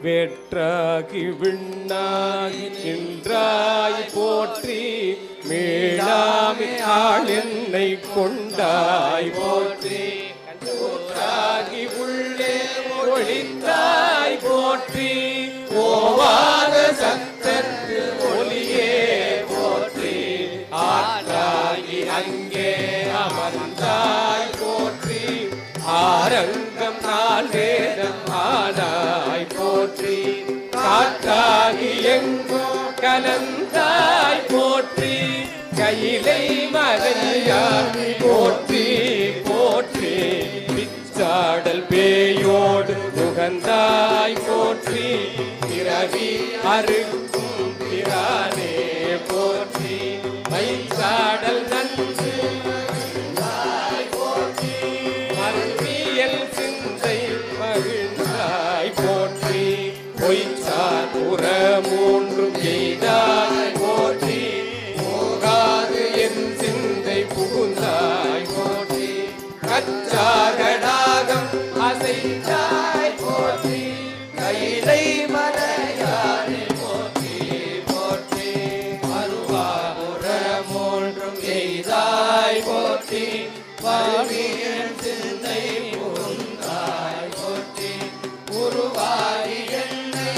வேற்றாகி விண்ணாகி நின்றாய் போற்றி மீளாமை ஆள் என்னை கொண்டாய் போற்றி ஊற்றாகி உள்ளே ஒளித்தாய் போற்றி ஓவாத சத்தத்து ஒளியே போற்றி ஆற்றாகி அங்கே அமர்ந்தாய் போற்றி ஆரங்கம் நாள் வேதம் ஆனாய் போற்றி காற்றாகி எங்கும் கலந்தாய் போற்றி கையிலை மலையாய் போற்றி போற்றி பிச்சாடல் பேயோடு முகந்தாய் போற்றி பிறவி அறுக்கும் பிரானே போற்றி வைச்சாடல் நன்று போற்றி மருவியல் சிந்தை மகிழ்ந்தாய் போற்றி பொய்ச்சார் புற மூன்றும் எய்தாய் போற்றி போகாது என் சிந்தை புகுந்தாய் போற்றி கச்சாகடாகம் அசைத்தாய் போற்றி கைலை மலையானே போற்றி போற்றி அருவாபுர மூன்றும் எய்தாய் போற்றி பருவியன் சிந்தை புகுந்தாய் போற்றி உருவாய் என்னை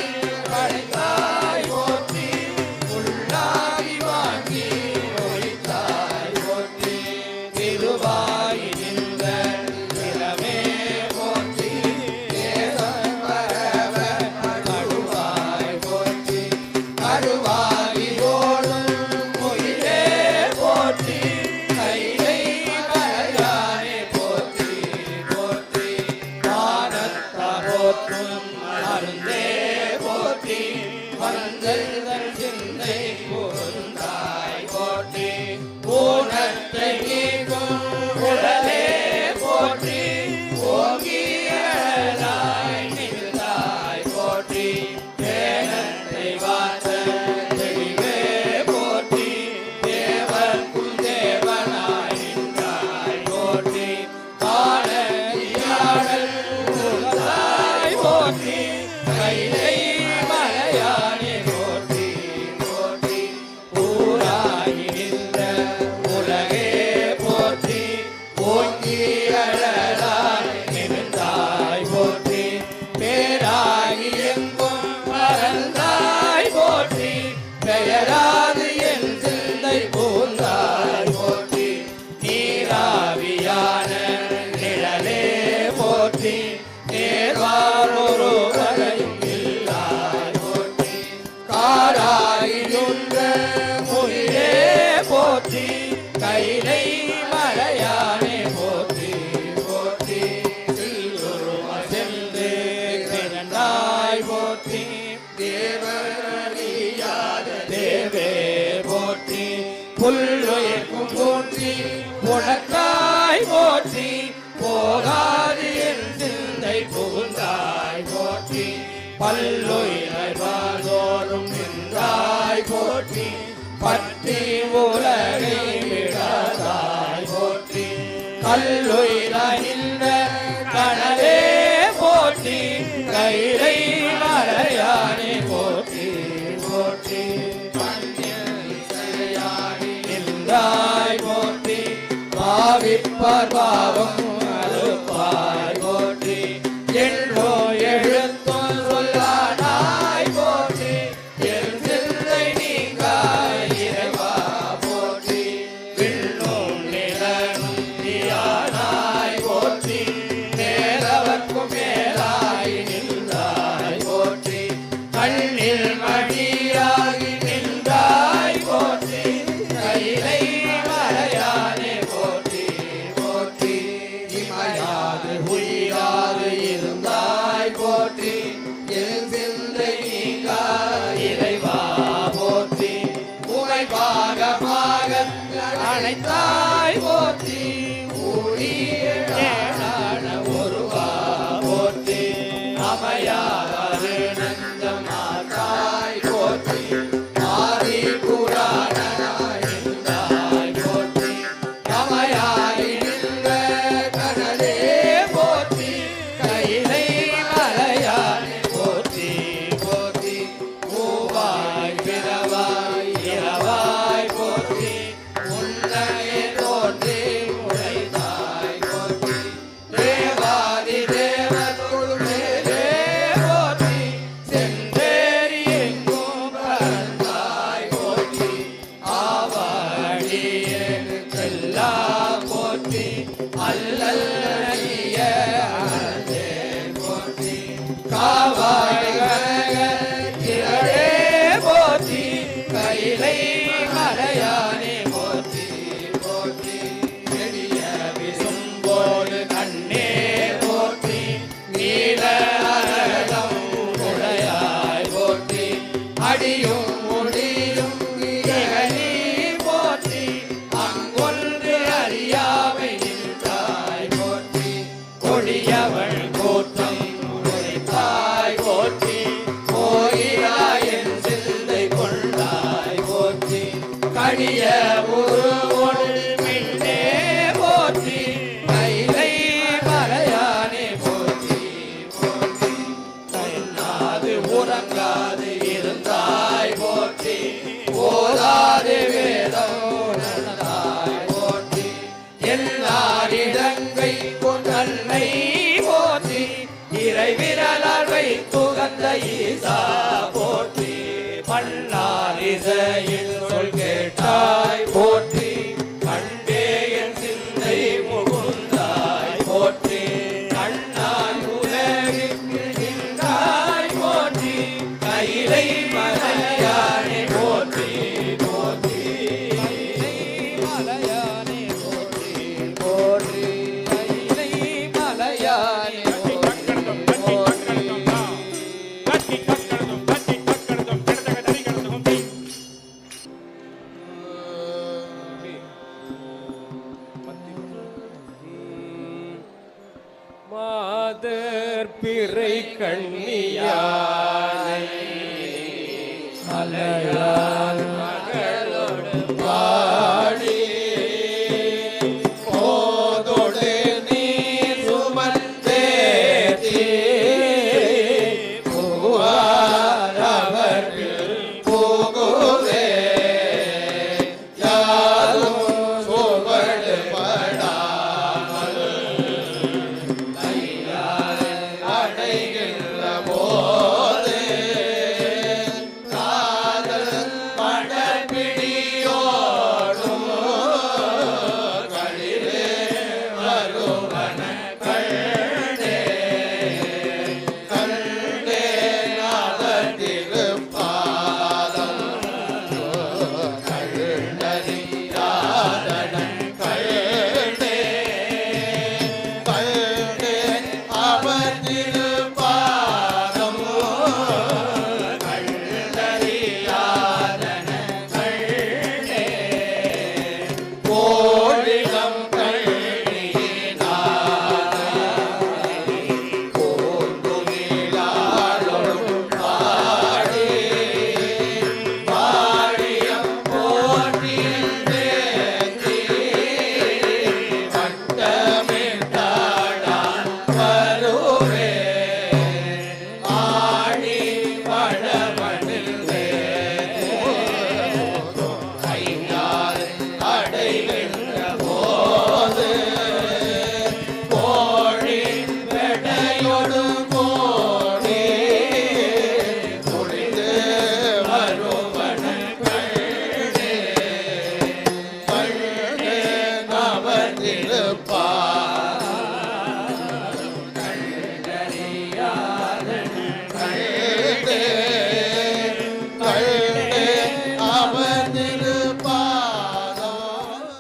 படைத்தாய் போற்றி உள்ளாகி வாங்கி ஒழித்தாய் போற்றி திருவாய் நின்ற நிறமே போற்றி தேவன் வரவ அருவாய் போற்றி அருவாய் ஓடும் மொழியே போற்றி கைலை மலையானே போற்றி போற்றி வானத்தாரோற்றும் அருந்தே போற்றி வந்தல் சிந்தை பொருந்தாய் போற்றி ஊனத்தை நீக்கும் உடலே போற்றி ஓங்கியலாய் நின்றாய் போற்றி தேனத்தை வாச தெளிவே போற்றி தேவர்க்கும் தேவனாய் நின்றாய் போற்றி காணல் போற்றி கைலை மலையானே போற்றி போற்றி ஊராகி நின்ற உலகே போற்றி ஓங்கியலாய் நின்றாய் போற்றி பேராகி எங்கும் பறந்தாய் போற்றி பெயராது என் சிந்தை பூந்தாய் போற்றி நீராவியான நிழலே போற்றி நேர்வாரொரு வரையும் இல்லாய் போற்றி காராகி நின்ற மொழியே போற்றி கைலை மலையானே போற்றி போற்றி சில்லுருமா சென்று கிரண்டாய் போற்றி தேவரியாத தேவே போற்றி புல்லுயிர்க்கும் போற்றி உனக்காய் போற்றி போகாது என் சிந்தை புகுந்தாய் போற்றி பல்லுயிரை வாழ்தோறும் நின்றாய் போற்றி பற்றி உலகை விடாதாய் போற்றி கல்லுயிராய் நின்ற கனவே போற்றி கைலை மலையானே போற்றி போற்றி நின்றாய் போற்றி பாவிப்பார் பாவம் அறுப்பாய் போற்றி என்றோ எழுத்தும் சொல்லானாய் போற்றி என் சிந்தை நீங்காய் இறைவா போற்றி விண்ணும் நிலனும் தியானாய் போற்றி நேரவர்க்கும் மேலாய் நின்றாய் போற்றி கண்ணில் மணியாகி நின்றாய் போற்றி கைலை மலையானே போற்றி போற்றி இமையாது உயிராது இருந்தாய் போற்றி என் சிந்தை நீங்கா இறைவா போற்றி உமை பாகமாக அழைத்தாய் போற்றி ஊழிய ஒருவா போற்றி அமையாறு நந்த மாதாய் போற்றி ஆதி புராணனாய் நின்றாய் போற்றி அமையாய் நின்ற கடலே போற்றி கைலை மலையானே போற்றி உறங்காது இருந்தாய் போற்றி ஓதாது வேதம் உணர்ந்தாய் போற்றி எல்லாரிடங்கை கொண்டன்னை போற்றி இறைவிரலால் வைத்துகந்த ஈசா போற்றி பல்லாரிசையில் சொல் கேட்டாய் போற்றி கண்டே என் சிந்தை முகுந்தாய் போற்றி கண்ணாய் உலகிற்கின்றாய் போற்றி கைலை மலையானே போற்றி போற்றி மலையானே போற்றி போற்றி கைலை மலையானே மாதர் பிறை கண்ணியானை மலையானே